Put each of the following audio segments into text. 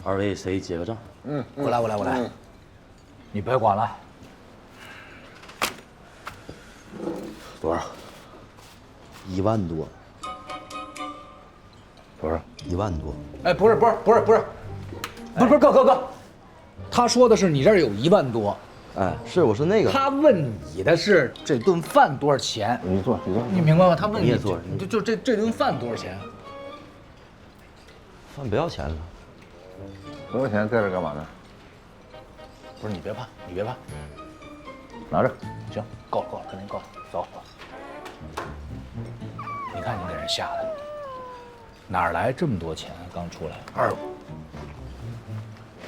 二位谁结个账？我来。你别管了。多少？1万多。多少？1万多。哎，不是，哥，他说的是你这儿有1万多。哎，是，我说那个。他问你的是这顿饭多少钱？你坐，你明白吗？他问你也坐，就这顿饭多少钱？饭不要钱了。多少钱在这干嘛呢？不是你别怕，拿着。行，够了，赶紧够了，走。你看你给人吓的，哪儿来这么多钱？刚出来。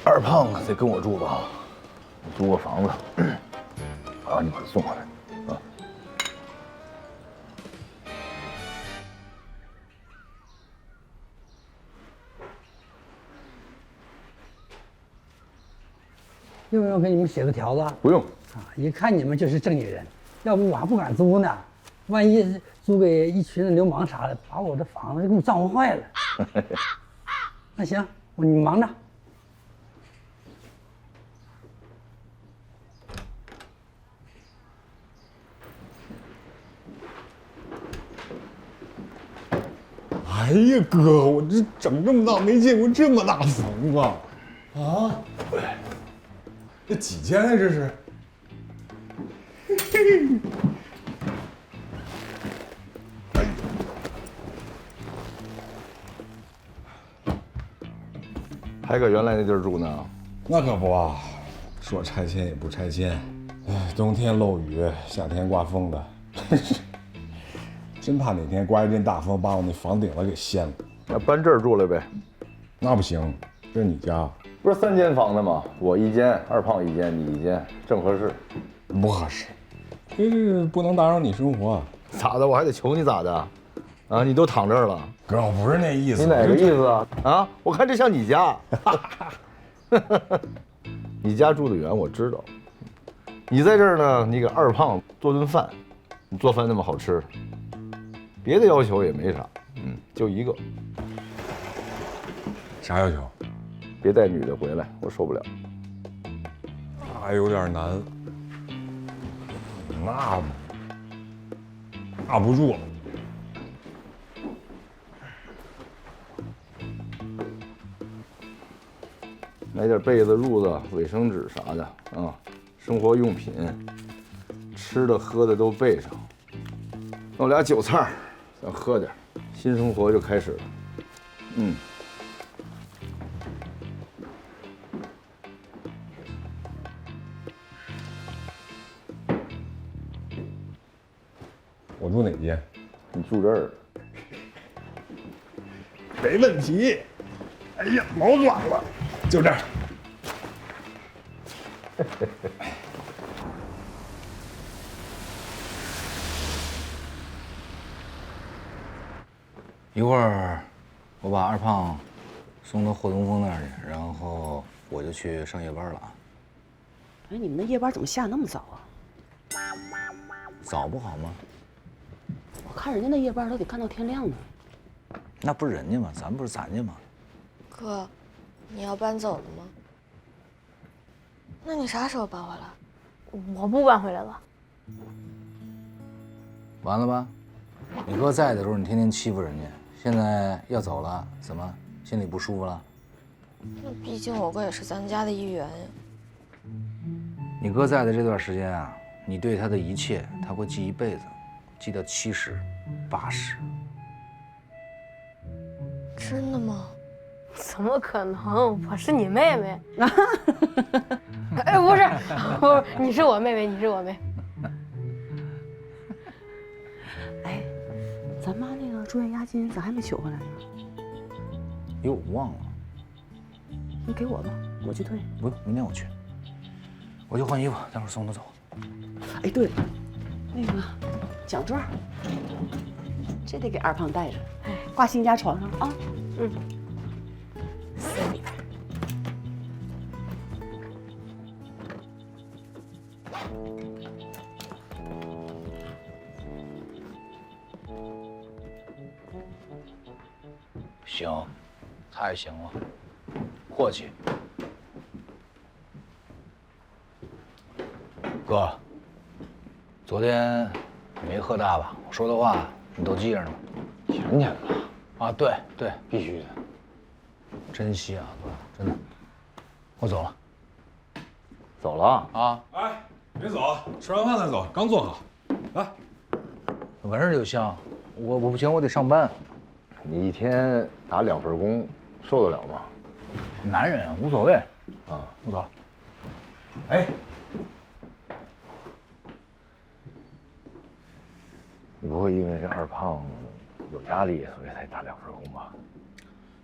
二胖得跟我住吧？租个房子，我让你把他送回来啊。用不用给你们写个条子？不用。一看你们就是正经人，要不我还不敢租呢。万一租给一群的流氓啥的，把我的房子给我脏活坏了。那行，你忙着。哎呀，哥，我这长这么大没见过这么大房子啊！这几间呀？这是？还搁原来那地儿住呢？那可不啊，说拆迁也不拆迁。哎，冬天漏雨，夏天刮风的，真怕哪天刮一阵大风把我那房顶子给掀了。那搬这儿住了呗？那不行，这是你家，不是3间房子吗？我1间，二胖1间，你1间，正合适。不合适，这不能打扰你生活。咋的？我还得求你咋的？啊，你都躺这儿了。哥，我不是那意思。你哪个意思啊？啊，我看这像你家。你家住得远，我知道。你在这儿呢，你给二胖做顿饭，你做饭那么好吃，别的要求也没啥，就一个。啥要求？别带女的回来，我受不了。那有点难。那不住了。买点被子、褥子、卫生纸啥的啊，生活用品，吃的喝的都备上。弄俩韭菜，咱喝点，新生活就开始了。我住哪间？你住这儿。没问题。哎呀，毛软了，就这儿。一会儿我把二胖送到霍东风那儿去，然后我就去上夜班了啊。哎，你们那夜班怎么下那么早啊？早不好吗？我看人家那夜班都得干到天亮呢。那不是人家吗？咱不是咱家吗？哥，你要搬走了吗？那你啥时候搬回来？我不搬回来了。完了吧？你哥在的时候，你天天欺负人家，现在要走了，怎么心里不舒服了？那毕竟我哥也是咱家的一员呀。你哥在的这段时间啊，你对他的一切，他会记一辈子，记到70、80。真的吗？怎么可能？我是你妹妹。哎，不是，你是我妹妹，你是我妹。哎，咱妈那个住院押金咋还没取回来呢？哟，我忘了。你给我吧，我去退。不用，明天我去。我去换衣服，待会儿送他走。哎，对了，那个奖状，这得给二胖带着，挂新家床上啊。塞里边。行，太行了。阔气。哥，昨天你没喝大吧？我说的话你都记着呢吗？想起来了。啊，对对，必须的。珍惜啊，哥，真的。我走了。走了啊？哎，别走，吃完饭再走，刚做好。来，闻着就香。我不行，我得上班。你一天打2份工，受得了吗？男人啊，无所谓。啊，我走了。哎，你不会因为这二胖有压力，所以才打2份工吧？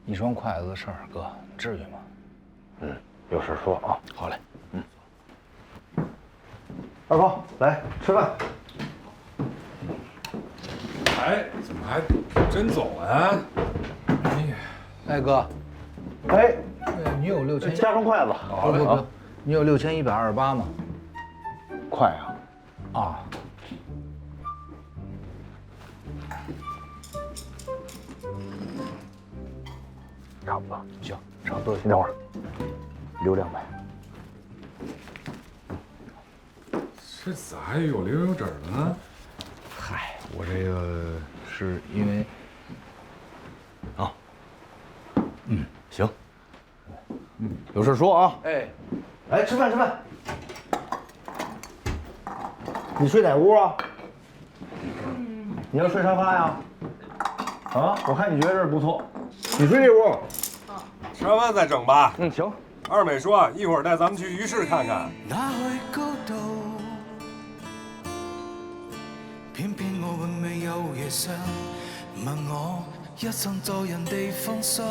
一双筷子的事儿，哥，至于吗？嗯，有事说啊。好嘞。二胖，来吃饭。哎，怎么还真走啊？哎，哥，哎，你有6000？加双筷子。好嘞啊。你有6128吗？快啊！啊。差不多。行，差不多。你等会儿，留200。这咋还有零有整呢？嗨，我这个是因为啊，行，有事说啊。哎，来吃饭吃饭。你睡哪屋啊？你要睡沙发呀？啊，我看你觉得这儿不错，你睡这屋。吃完饭再整吧。嗯，行。二美说一会儿带咱们去鱼市看看。那去高度，偏偏我永未有夜想，问我一生做人地方伤，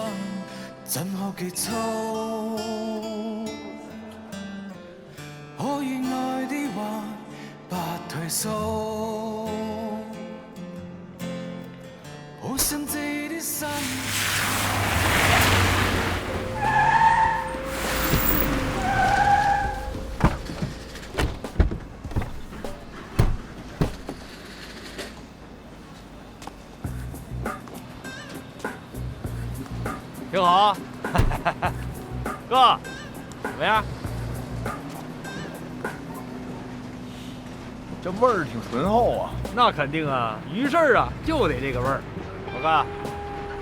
怎可記操？可以愛的話，不退縮，好想知的心。挺好，哥，怎么样？这味儿挺醇厚啊。那肯定啊，鱼市啊就得这个味儿。老哥，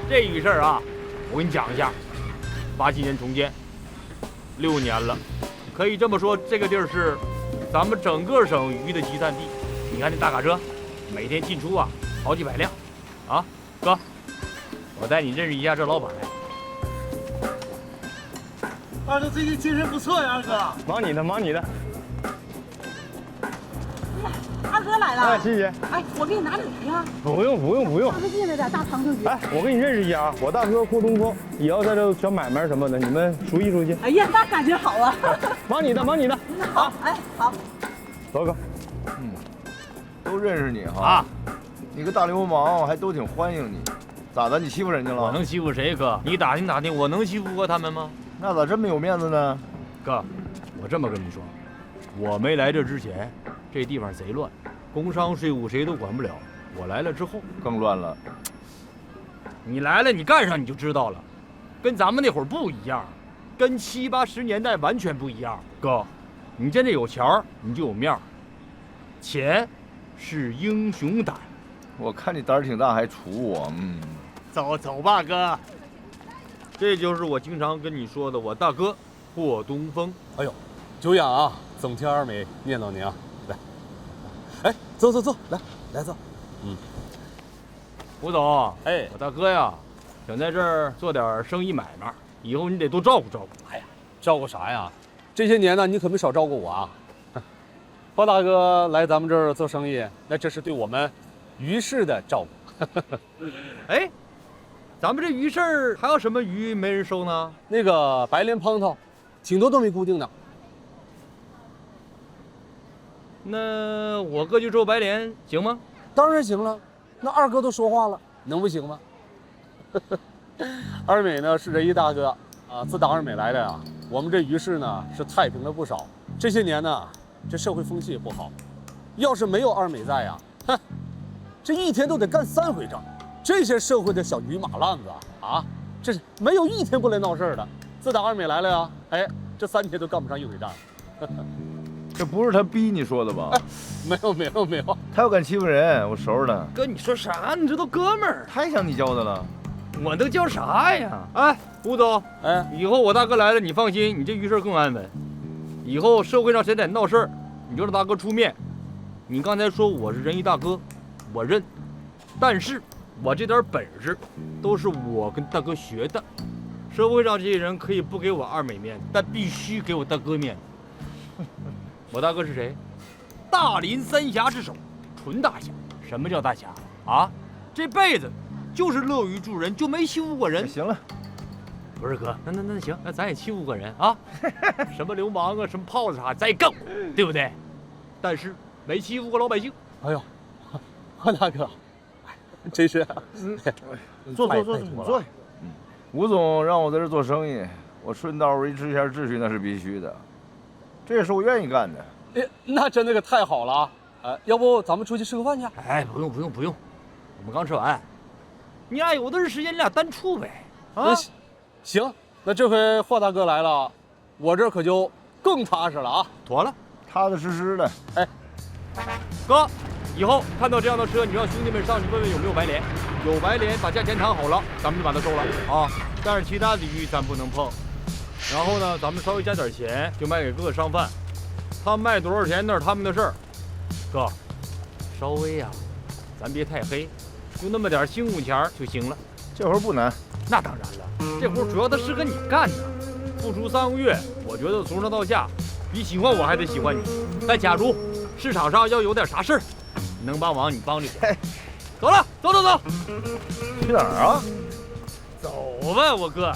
这鱼市啊，我跟你讲一下，87年重建，6年了，可以这么说，这个地儿是咱们整个省鱼的集散地。你看这大卡车，每天进出啊好几百辆，啊，哥，我带你认识一下这老板。二哥最近精神不错呀，二哥。忙你的，忙你的。二哥来了。哎，谢谢。哎，我给你拿点鱼啊。不用不用不用。大哥进来点大长腿鱼。哎，我跟你认识一下啊，我大哥郭东风也要在这小买卖什么的，你们熟悉熟悉。哎呀，那感觉好啊。忙你的，忙你的。好，哎，好。走哥。都认识你哈。啊，你个大流氓还都挺欢迎你，咋的？你欺负人家了？我能欺负谁，哥？你打听打听，我能欺负过他们吗？那咋这么有面子呢？哥，我这么跟你说，我没来这之前，这地方贼乱，工商税务谁都管不了。我来了之后更乱了。你来了，你干上你就知道了，跟咱们那会儿不一样，跟70、80年代完全不一样。哥，你真的有钱儿，你就有面儿。钱是英雄胆。我看你胆儿挺大，还杵我。走吧，哥。这就是我经常跟你说的，我大哥霍东风。哎呦，久仰啊！总听二美念叨您啊。来，哎，走，来坐。胡总，哎，我大哥呀，想在这儿做点生意买卖，以后你得多照顾照顾。哎呀，照顾啥呀？这些年呢，你可没少照顾我啊。包大哥来咱们这儿做生意，那这是对我们鱼市的照顾。哎，咱们这鱼市还有什么鱼没人收呢？那个白莲胖头，挺多都没固定的。那我哥就收白莲，行吗？当然行了，那二哥都说话了，能不行吗？二美呢是人一大哥啊，自打二美来的呀，我们这鱼市呢是太平了不少。这些年呢，这社会风气也不好，要是没有二美在呀，哼，这一天都得干3回账。这些社会的小鱼马烂子啊，这是没有一天不来闹事儿的。自打二美来了呀，哎，这3天都干不上一回仗。这不是他逼你说的吧？没有，他要敢欺负人，我收拾他。哥，你说啥？你这都哥们儿，太像你教的了。我能叫啥呀？哎，吴总，哎，以后我大哥来了，你放心，你这鱼事更安稳。以后社会上谁在闹事儿，你就让大哥出面。你刚才说我是仁义大哥，我认，但是我这点本事都是我跟大哥学的。社会上这些人可以不给我二美面子，但必须给我大哥面子。我大哥是谁？大林三峡之首，纯大侠。什么叫大侠啊？这辈子就是乐于助人，就没欺负过人。行了，不是哥，那行，那咱也欺负过人啊，什么流氓啊，什么炮子啥，咱也干过，对不对？但是没欺负过老百姓。哎呦，何大哥，真是，坐，你坐。吴总让我在这做生意，我顺道维持一下秩序那是必须的，这也是我愿意干的。哎，那真的可太好了啊！要不咱们出去吃个饭去？哎，不用，我们刚吃完。你俩有的是时间，你俩单处呗。啊，行，那这回霍大哥来了，我这可就更踏实了啊！妥了，踏踏实实的。哎，哥，以后看到这样的车，你让兄弟们上去问问有没有白莲，有白莲把价钱谈好了，咱们就把它收了啊。但是其他的鱼咱不能碰。然后呢，咱们稍微加点钱，就卖给各个商贩，他们卖多少钱那是他们的事儿。哥，稍微呀，咱别太黑，就那么点辛苦钱就行了。这活不难。那当然了，这活主要它适合你干的。不出3个月，我觉得从上到下，比喜欢我还得喜欢你。但假如市场上要有点啥事儿，能帮忙你帮着点。走了，走。去哪儿啊？走吧，我哥。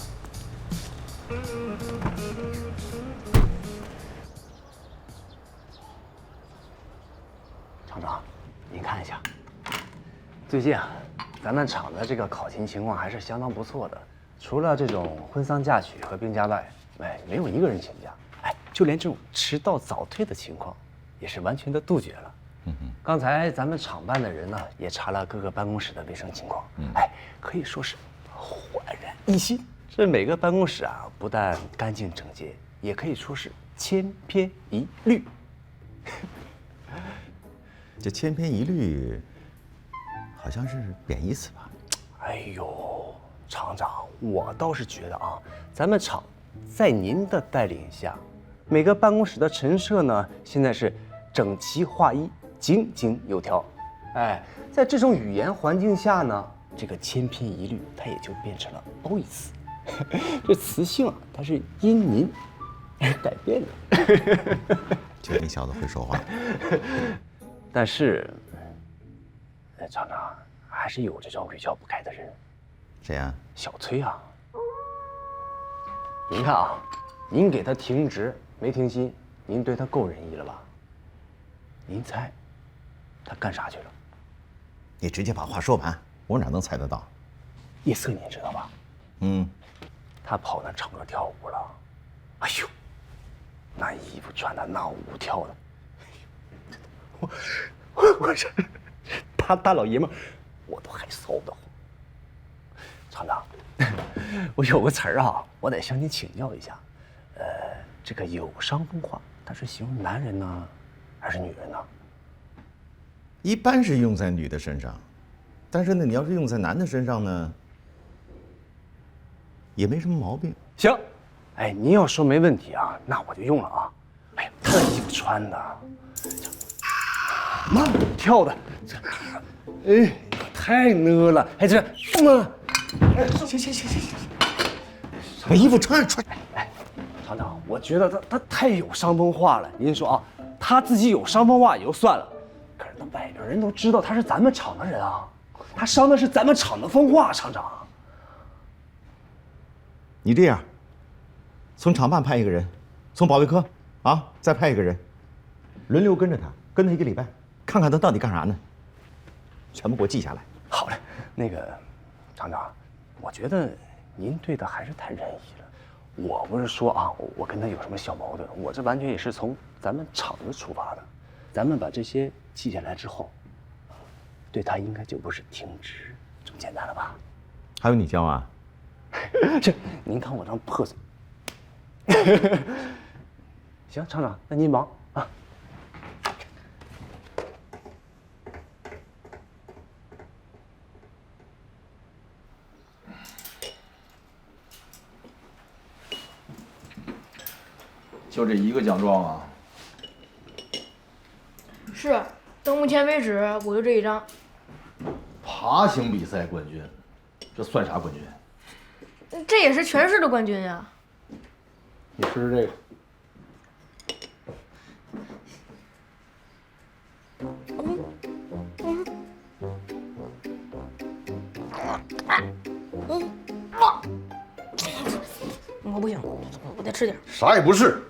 厂长，您看一下，最近啊，咱们厂的这个考勤情况还是相当不错的，除了这种婚丧嫁娶和病假外，没有一个人请假。就连这种迟到早退的情况，也是完全的杜绝了。刚才咱们厂办的人呢，也查了各个办公室的卫生情况，可以说是焕然一新。这每个办公室啊，不但干净整洁，也可以说是千篇一律。这千篇一律，好像是贬义词吧？哎呦，厂长，我倒是觉得啊，咱们厂在您的带领下，每个办公室的陈设呢，现在是整齐划一，井井有条。在这种语言环境下呢，这个千篇一律，它也就变成了褒义词。这词性啊，它是因您而改变的。就你小子会说话。但是，厂长还是有这种屡教不改的人。谁呀？小崔啊。您看啊，您给他停职没停薪，您对他够仁义了吧？您猜，他干啥去了？你直接把话说完，我哪能猜得到？夜色您知道吧？他跑那唱歌跳舞了。哎呦，那衣服穿的，那舞跳的。我这大老爷们，我都还臊得慌。厂长，我有个词儿啊，我得向您请教一下。这个有伤风化，它是形容男人呢，还是女人呢？一般是用在女的身上，但是呢，你要是用在男的身上呢，也没什么毛病。行，您要说没问题啊，那我就用了啊。他的衣服穿的，慢舞跳的，太呢了，这行，把衣服穿。厂长，我觉得他太有伤风化了。您说啊，他自己有伤风化也就算了，可是那外边人都知道他是咱们厂的人啊，他伤的是咱们厂的风化，厂长。你这样，从厂办派一个人，从保卫科啊再派一个人，轮流跟着他，跟他1个礼拜，看看他到底干啥呢？全部给我记下来。好嘞，那个厂长，我觉得您对他还是太仁义了。我不是说啊，我跟他有什么小矛盾，我这完全也是从咱们厂子出发的。咱们把这些记下来之后，对他应该就不是停职这么简单了吧？还有你教啊？这您看我这破嘴，行，厂长，那您忙啊。就这一个奖状啊？是，到目前为止我就这一张。爬行比赛冠军，这算啥冠军？这也是全市的冠军呀。你试试这个。我不行，我得吃点。啥也不是。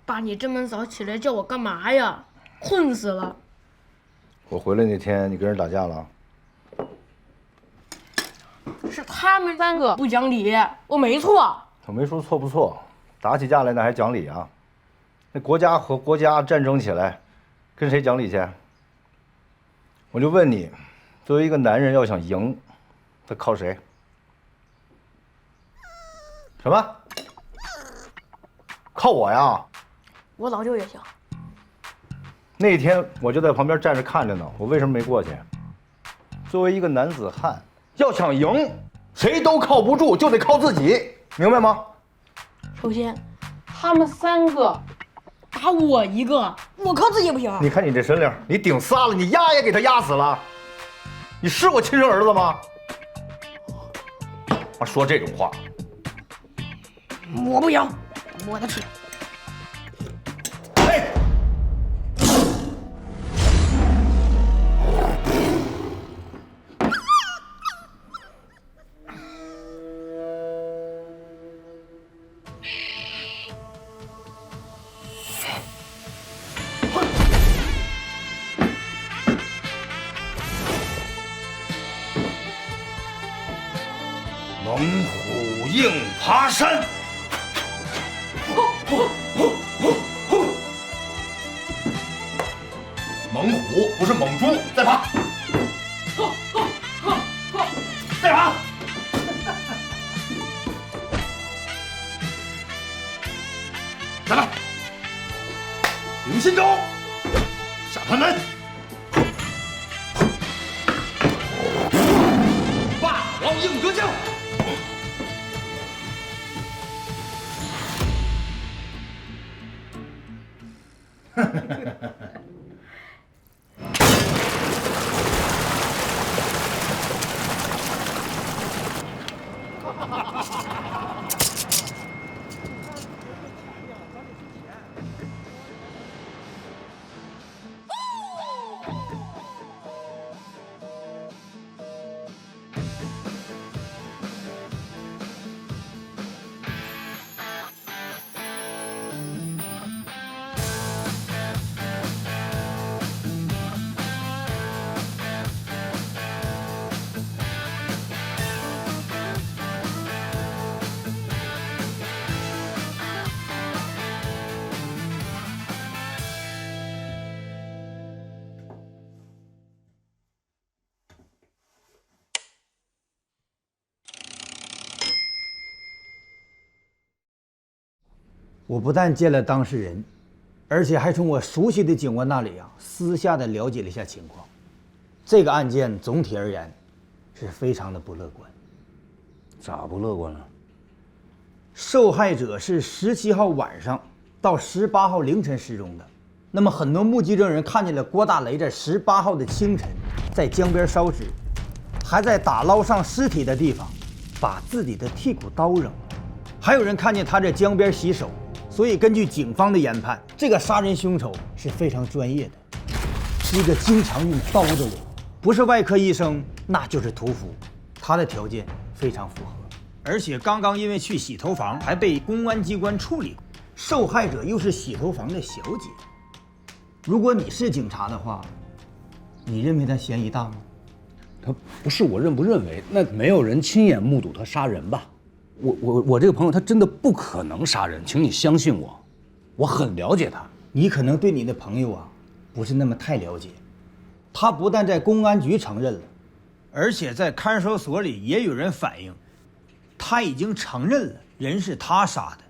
爸，你这么早起来叫我干嘛呀？困死了。我回来那天，你跟人打架了？是他们3个不讲理，我没错。我没说错不错，打起架来那还讲理啊？那国家和国家战争起来，跟谁讲理去？我就问你，作为一个男人要想赢，他靠谁？什么？靠我呀？我早就也想。那天我就在旁边站着看着呢，我为什么没过去？作为一个男子汉，要想赢，谁都靠不住，就得靠自己，明白吗？首先，他们3个打我一个，我靠自己不行。你看你这身灵，你顶仨了，你压也给他压死了。你是我亲生儿子吗？说这种话，我不行，我的吃。猛虎硬爬山。猛虎不是猛猪，再爬。再爬。下来。领心招。下盘门。霸王硬折将。我不但见了当事人，而且还从我熟悉的警官那里私下的了解了一下情况。这个案件总体而言，是非常的不乐观。咋不乐观了？受害者是17号晚上到18号凌晨失踪的。那么很多目击证人看见了郭大雷在18号的清晨在江边烧纸，还在打捞上尸体的地方把自己的剔骨刀扔了。还有人看见他在江边洗手。所以，根据警方的研判，这个杀人凶手是非常专业的，是一个经常用刀的人，不是外科医生，那就是屠夫。他的条件非常符合，而且刚刚因为去洗头房还被公安机关处理。受害者又是洗头房的小姐。如果你是警察的话，你认为他嫌疑大吗？他不是我认不认为，那没有人亲眼目睹他杀人吧？我这个朋友他真的不可能杀人，请你相信我。我很了解他。你可能对你的朋友啊，不是那么太了解。他不但在公安局承认了，而且在看守所里也有人反映，他已经承认了人是他杀的。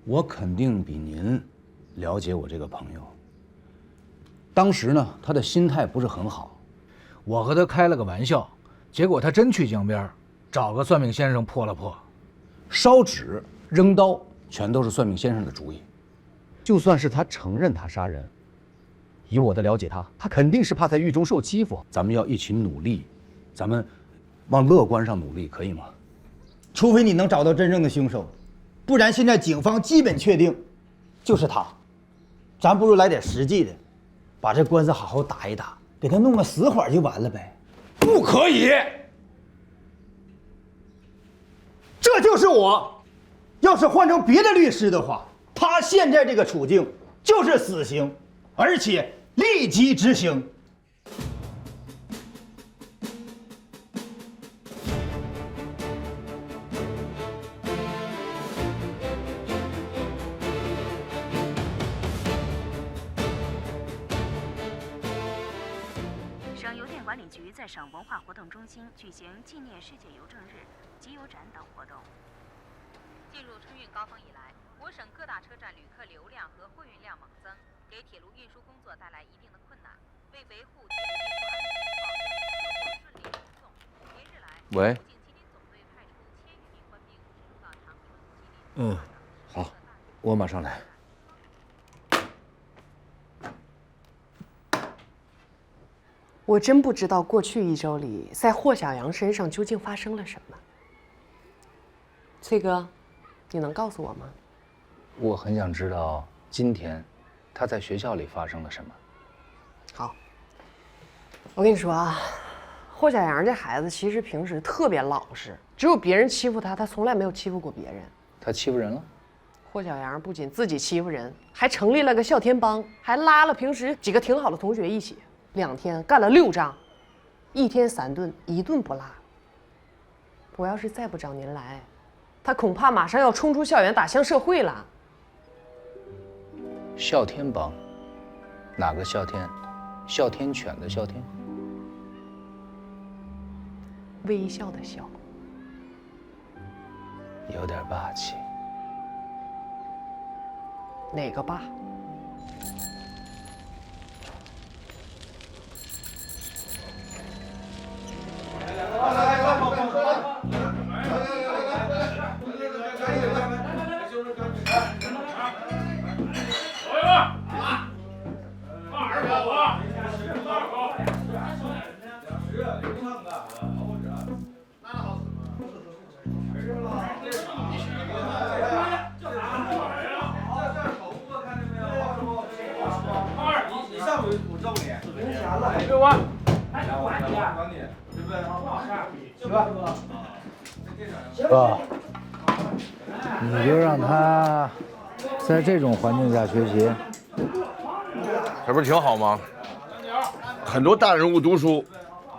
我肯定比您了解我这个朋友。当时呢，他的心态不是很好，我和他开了个玩笑，结果他真去江边找个算命先生破了破，烧纸、扔刀，全都是算命先生的主意。就算是他承认他杀人，以我的了解他肯定是怕在狱中受欺负。咱们要一起努力，咱们往乐观上努力，可以吗？除非你能找到真正的凶手，不然现在警方基本确定就是他。咱不如来点实际的，把这官司好好打一打，给他弄个死缓就完了呗。不可以！这就是我。要是换成别的律师的话，他现在这个处境就是死刑，而且立即执行。省邮电管理局在省文化活动中心举行纪念世界邮政日、集邮展等活动。进入春运高峰以来，我省各大车站旅客流量和货运量猛增，给铁路运输工作带来一定的困难。为维护铁路运输安全，保证客货顺利运送，连日来，喂。吉林总队派出1000余名官兵深入到长春、吉林。好，我马上来。我真不知道过去1周里，在霍小阳身上究竟发生了什么。崔哥，你能告诉我吗？我很想知道今天他在学校里发生了什么。好，我跟你说啊，霍小阳这孩子其实平时特别老实，只有别人欺负他，他从来没有欺负过别人。他欺负人了？霍小阳不仅自己欺负人，还成立了个哮天帮，还拉了平时几个挺好的同学一起，2天干了6仗，1天3顿，1顿不落。我要是再不找您来，他恐怕马上要冲出校园打向社会了。哮天帮？哪个哮天？哮天犬的哮天？微笑的笑。有点霸气。哪个霸？哥，你就让他在这种环境下学习，这不是挺好吗？很多大人物读书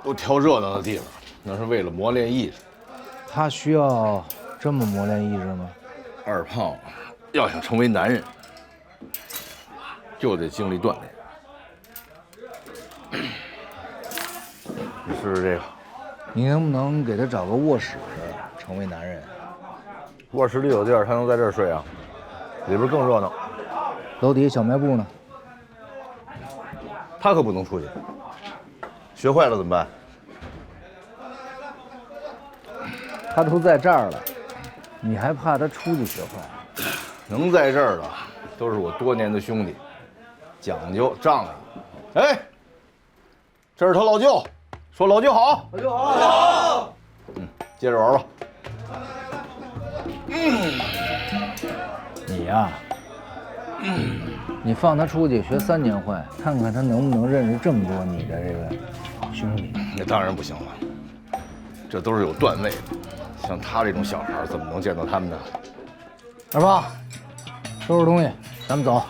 都挑热闹的地方，那是为了磨练意志。他需要这么磨练意志吗？二胖要想成为男人，就得经历锻炼。你试试这个。你能不能给他找个卧室，成为男人？卧室里有地儿，他能在这儿睡啊？里边更热闹。楼底下小卖部呢？他可不能出去，学坏了怎么办？他都在这儿了，你还怕他出去学坏？能在这儿的，都是我多年的兄弟，讲究仗义。哎，这是他老舅，说老舅好。老舅好，老舅好。接着玩吧。你呀，你放他出去学3年坏，看看他能不能认识这么多你的这个兄弟。那当然不行了，这都是有段位的。像他这种小孩，怎么能见到他们呢？二胖，收拾东西，咱们走。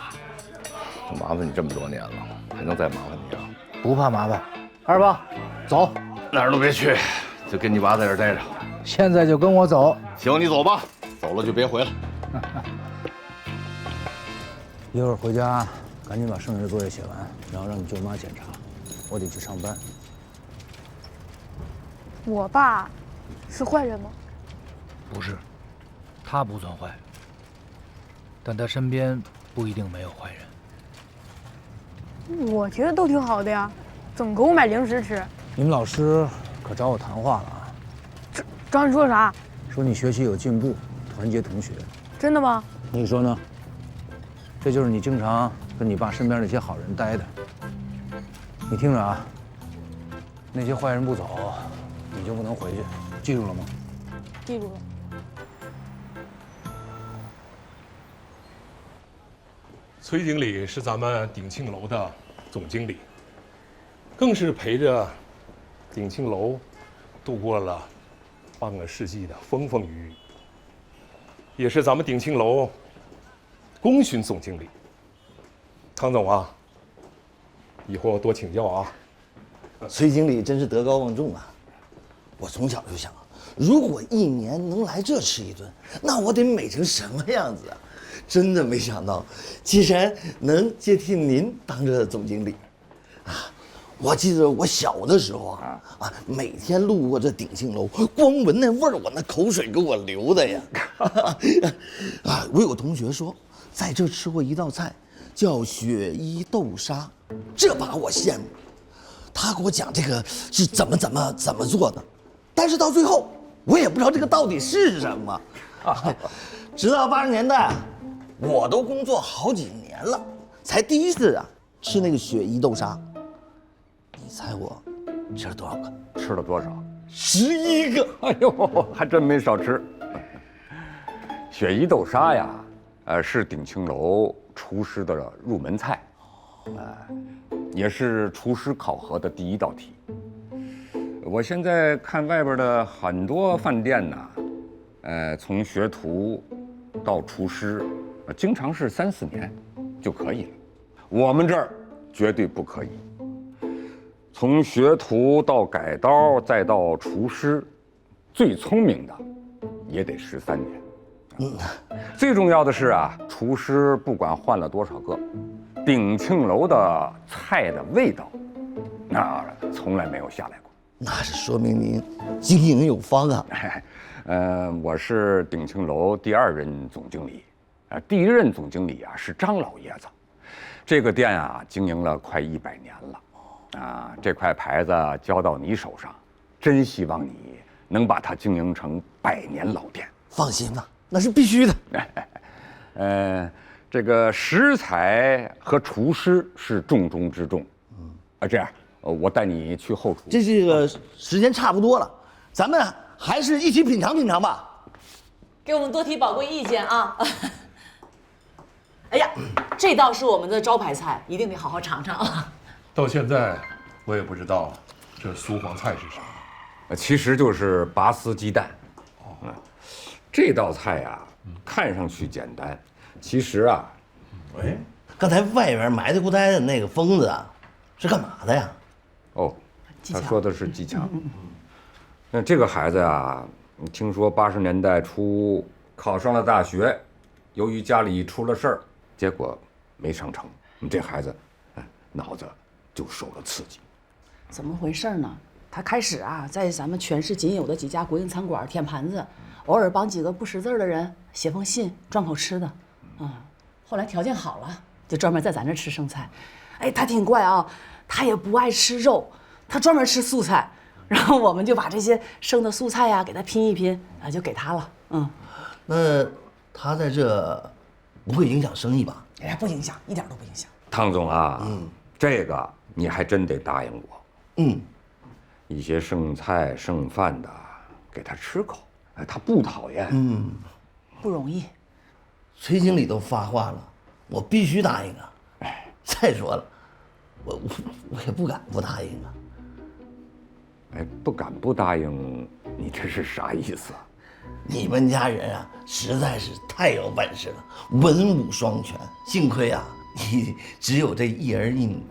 我麻烦你这么多年了，还能再麻烦你啊？不怕麻烦。二胖，走，哪儿都别去，就跟你爸在这儿待着。现在就跟我走。行，你走吧，走了就别回来。一会儿回家赶紧把剩下的作业写完，然后让你舅妈检查。我得去上班。我爸是坏人吗？不是，他不算坏，但他身边不一定没有坏人。我觉得都挺好的呀，总给我买零食吃。你们老师可找我谈话了啊？找你说啥？说你学习有进步，团结同学。真的吗？你说呢？这就是你经常跟你爸身边那些好人待的。你听着啊，那些坏人不走，你就不能回去，记住了吗？记住了。崔经理是咱们鼎庆楼的总经理，更是陪着鼎庆楼度过了半个世纪的风风雨雨，也是咱们鼎庆楼功勋总经理。汤总啊，以后多请教啊。崔经理真是德高望重啊！我从小就想，如果一年能来这吃一顿，那我得美成什么样子啊！真的没想到，竟然能接替您当这总经理，啊！我记得我小的时候啊，每天路过这鼎庆楼，光闻那味儿，我那口水给我流的呀！啊，我有同学说，在这吃过一道菜，叫雪衣豆沙，这把我羡慕。他给我讲这个是怎么做的，但是到最后我也不知道这个到底是什么。直到80年代，我都工作好几年了，才第一次吃那个雪衣豆沙。你猜我吃了多少个？吃了多少？11个。哎呦，还真没少吃。雪衣豆沙呀，是鼎庆楼厨师的入门菜，也是厨师考核的第一道题。我现在看外边的很多饭店呢，从学徒到厨师，经常是3、4年就可以了。我们这儿绝对不可以，从学徒到改刀再到厨师，最聪明的也得13年。最重要的是啊，厨师不管换了多少个，鼎庆楼的菜的味道，那从来没有下来过。那是说明您经营有方啊。我是鼎庆楼第2任总经理，第1任总经理啊是张老爷子。这个店啊经营了快100年了，啊，这块牌子交到你手上，真希望你能把它经营成100年老店。放心吧，那是必须的。这个食材和厨师是重中之重。这样，我带你去后厨。这个时间差不多了，咱们还是一起品尝品尝吧。给我们多提宝贵意见啊！哎呀，这道是我们的招牌菜，一定得好好尝尝啊！到现在我也不知道这苏黄菜是啥。其实就是拔丝鸡蛋。这道菜啊，看上去简单，其实啊，喂，刚才外边埋汰咕呆的那个疯子啊，是干嘛的呀？哦，他说的是技巧。那这个孩子啊，听说80年代初考上了大学，由于家里出了事儿，结果没上成。这孩子，脑子就受了刺激。怎么回事呢？他开始啊，在咱们全市仅有的几家国营餐馆舔盘子，偶尔帮几个不识字的人写封信，赚口吃的。后来条件好了，就专门在咱这吃剩菜。哎，他挺怪啊，他也不爱吃肉，他专门吃素菜。然后我们就把这些剩的素菜呀，给他拼一拼，就给他了。那他在这不会影响生意吧？哎呀，不影响，一点都不影响。汤总啊，这个你还真得答应我。一些剩菜剩饭的，给他吃口，他不讨厌。不容易。崔经理都发话了，我必须答应啊！再说了，我也不敢不答应啊。不敢不答应，你这是啥意思啊？你们家人啊，实在是太有本事了，文武双全。幸亏啊，你只有这1儿1女。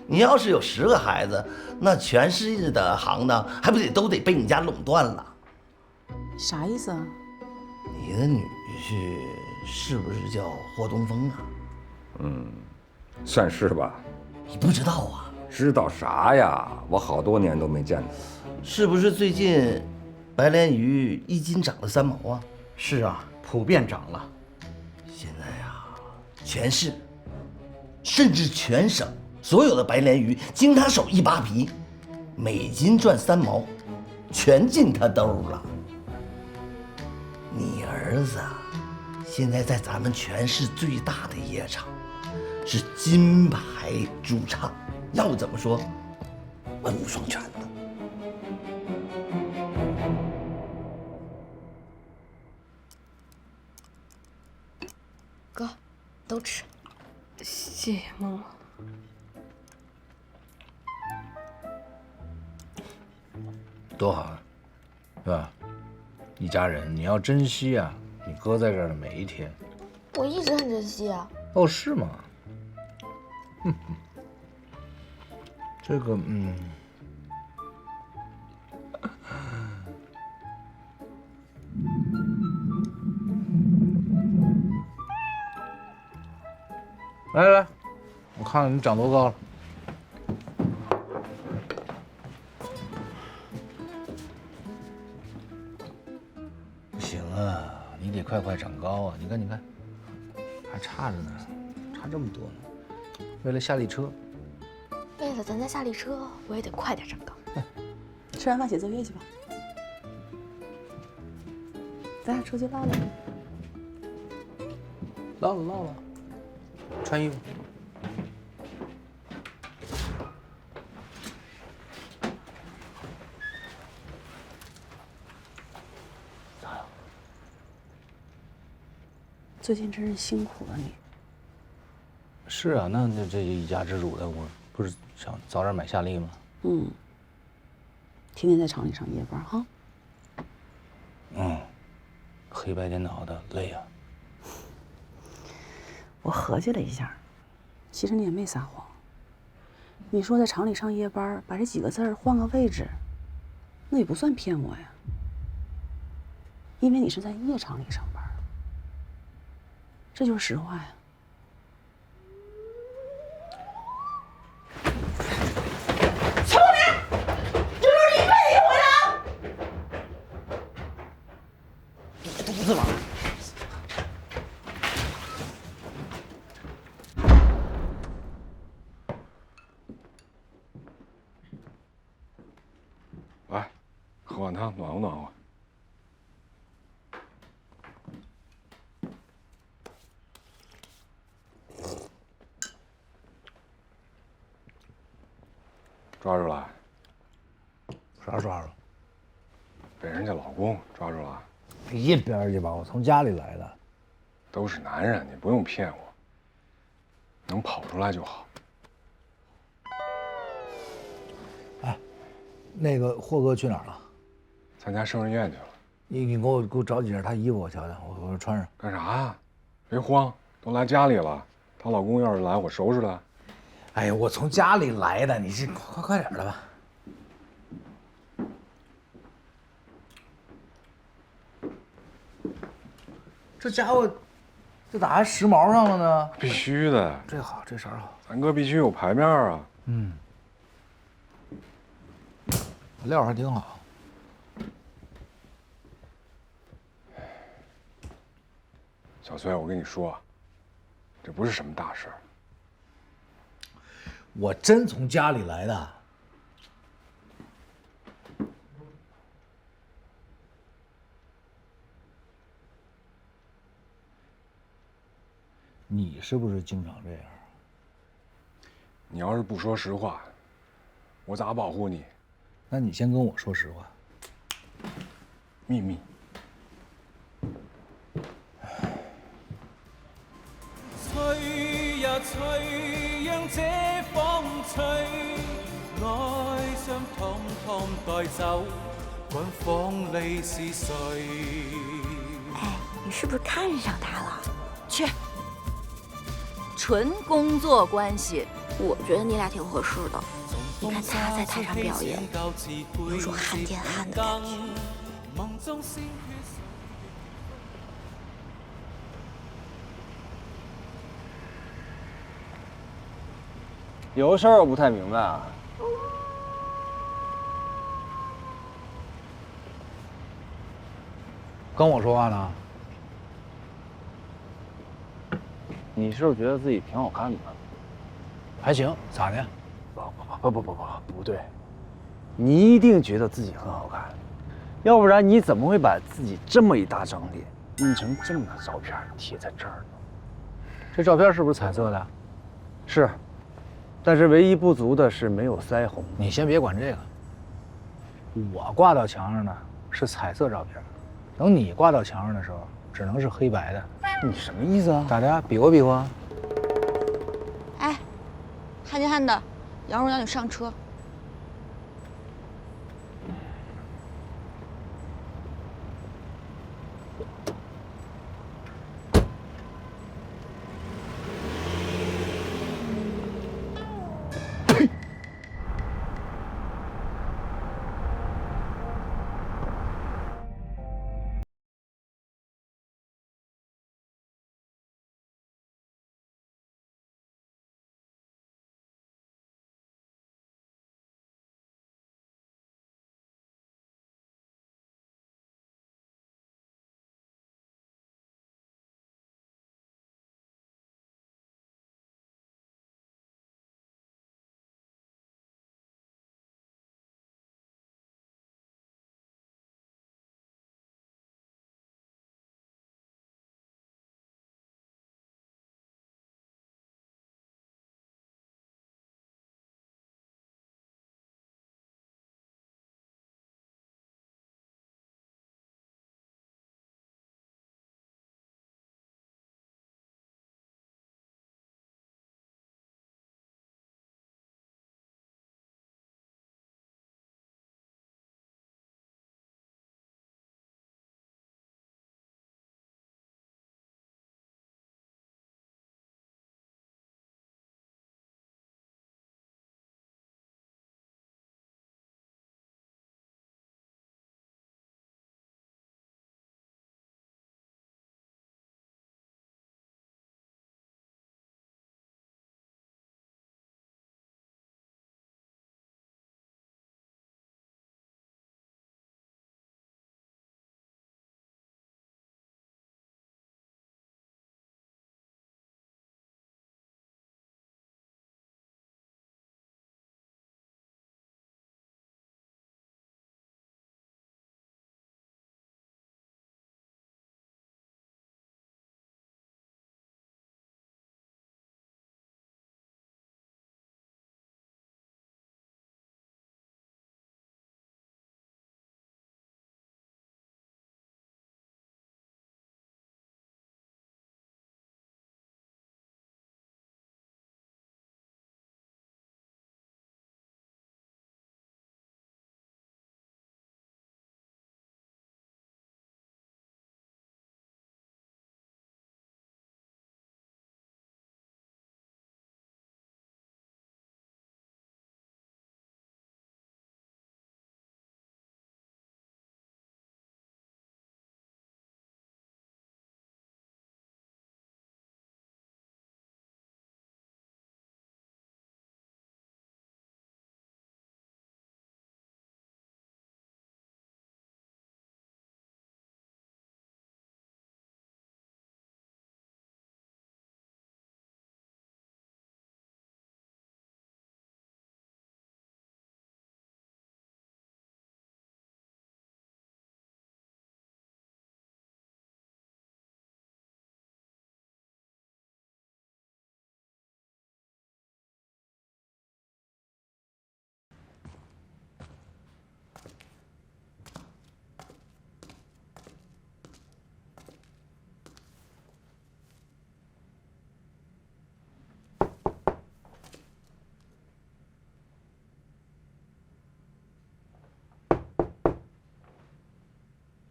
你要是有10个孩子，那全市的行当还不都得被你家垄断了？啥意思啊？你的女婿是不是叫霍东风啊？算是吧。你不知道啊？知道啥呀？我好多年都没见他。是不是最近白鲢鱼1斤涨了3毛啊？是啊，普遍涨了。现在呀，全市甚至全省所有的白鲢鱼经他手一扒皮，每斤赚3毛，全进他兜了。你儿子啊，现在在咱们全市最大的夜场，是金牌主唱，要不怎么说文武双全呢？哥，都吃。谢谢妈妈。多好啊，是吧？一家人，你要珍惜啊，你哥在这儿的每一天。我一直很珍惜啊。哦，是吗？这个，来来，我看看你长多高了。不行啊，你得快快长高啊！你看，你看，还差着呢，差这么多呢。为了下力车，为了咱家下力车，我也得快点长高。吃完饭写作业去吧。咱俩出去唠唠。唠了唠了，穿衣服。最近真是辛苦了你。是啊，那这一家之主的，我不是想早点买夏利吗？天天在厂里上夜班哈。黑白颠倒的累啊。我合计了一下，其实你也没撒谎。你说在厂里上夜班，把这几个字儿换个位置，那也不算骗我呀。因为你是在夜厂里上班，这就是实话呀。臭你！这都是你背一回了！别犊子了！来，喝碗汤，暖和暖和。抓住了？啥抓住？被人家老公抓住了。一边去吧，我从家里来的。都是男人，你不用骗我，能跑出来就好。哎，那个霍哥去哪儿了？参加生日宴去了。你给我找几件他衣服，我瞧瞧，我穿上。干啥呀？别慌，都来家里了。她老公要是来，我收拾他。哎呀，我从家里来的，你是快点的吧。这家伙，这咋还时髦上了呢？必须的，这好，这色儿好。咱哥必须有牌面啊。料还挺好。小崔，我跟你说，这不是什么大事儿。我真从家里来的。你是不是经常这样？你要是不说实话，我咋保护你？那你先跟我说实话。秘密。吹呀吹，讓這風吹，哀傷統統帶走，滾風裏是誰？哎，你是不是看上他了？去，纯工作关系。我觉得你俩挺合适的。你看他在台上表演，有种汉奸汉的感觉。有事儿我不太明白啊。跟我说话呢？你是不是觉得自己挺好看的？还行，咋的？不对，你一定觉得自己很好看，要不然你怎么会把自己这么一大张脸印成这么个照片贴在这儿呢？这照片是不是彩色的？是，但是唯一不足的是没有腮红。你先别管这个，我挂到墙上的是彩色照片，等你挂到墙上的时候，只能是黑白的。你什么意思啊？咋的？比划比划？哎，汉奸汉的，杨蓉让你上车。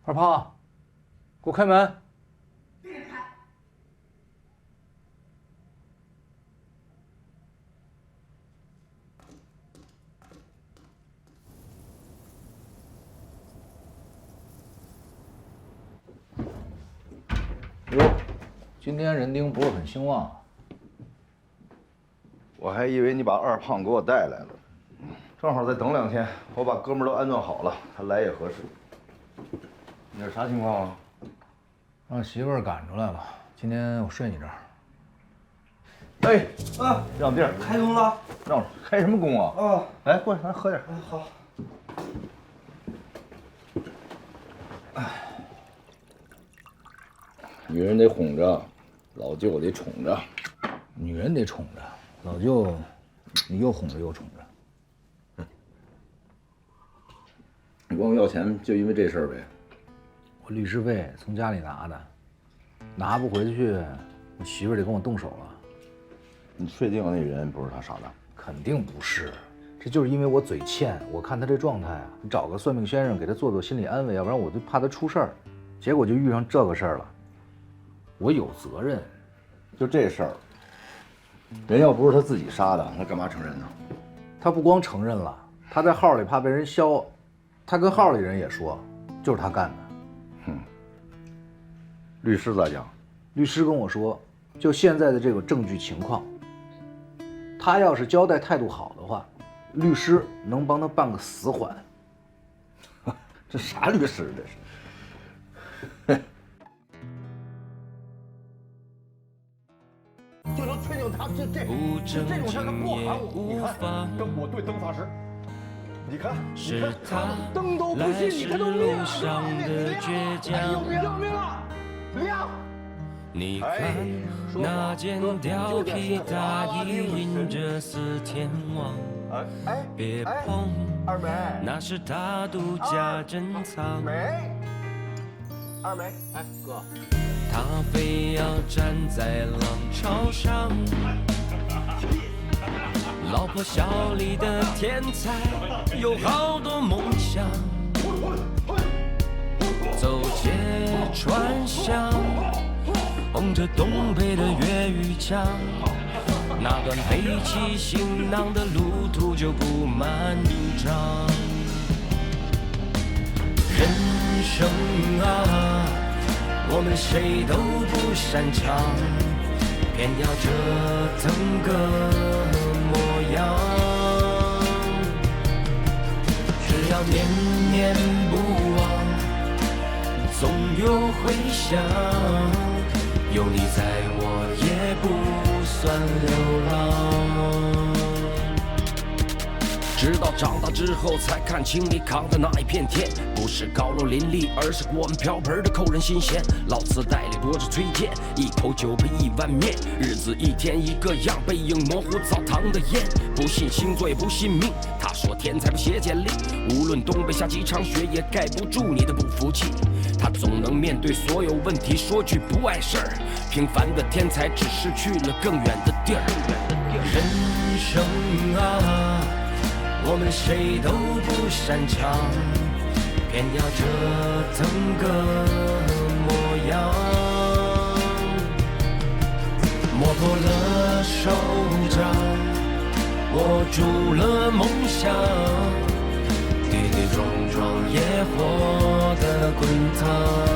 二胖，给我开门。哟，今天人丁不是很兴旺。我还以为你把二胖给我带来了，正好再等2天，我把哥们都安顿好了，他来也合适。你这啥情况啊？让媳妇儿赶出来了，今天我睡你这儿。哎，让地儿，开工了？让开什么工啊？啊，来，过来，咱喝点。好。女人得哄着，老舅得宠着。女人得宠着，老舅，你又哄着又宠着。你管我要钱，就因为这事儿呗？我律师费从家里拿的，拿不回去，我媳妇儿得跟我动手了。你确定那人不是他杀的？肯定不是，这就是因为我嘴欠。我看他这状态啊，你找个算命先生给他做做心理安慰，要不然我就怕他出事儿。结果就遇上这个事儿了，我有责任。就这事儿，人要不是他自己杀的，他干嘛承认呢？他不光承认了，他在号里怕被人削，他跟号里人也说，就是他干的。律师咋讲？律师跟我说，就现在的这个证据情况，他要是交代态度好的话，律师能帮他办个死缓。这啥律师这是？就能吹牛他这种事他不喊我，你看，跟我对灯发誓，你看，灯都不信，你看都亮了，要命啊，亮！你看那件貂皮大衣印着4天王，别碰，那是他独家珍藏。二梅，哎哥，他非要站在浪潮上，老婆小李的天才，有好多梦想，走街串巷，哼着东北的粤语腔，那段背起行囊的路途就不漫长。人生啊，我们谁都不擅长，偏要折腾个模样。只要念念不忘，总有回响。有你在我也不算流浪。直到长大之后才看清你扛的那一片天，不是高楼林立，而是锅碗瓢盆的扣人心弦。老磁带里播着崔健，一口酒配1碗面，日子一天一个样，背影模糊澡堂的烟。不信星座也不信命，他说天才不写简历，无论东北下几场雪也盖不住你的不服气。他总能面对所有问题说句不碍事儿，平凡的天才只是去了更远的地儿。人生啊，我们谁都不擅长，偏要折腾个模样。磨破了手掌，握住了梦想，跌跌撞撞也活得滚烫。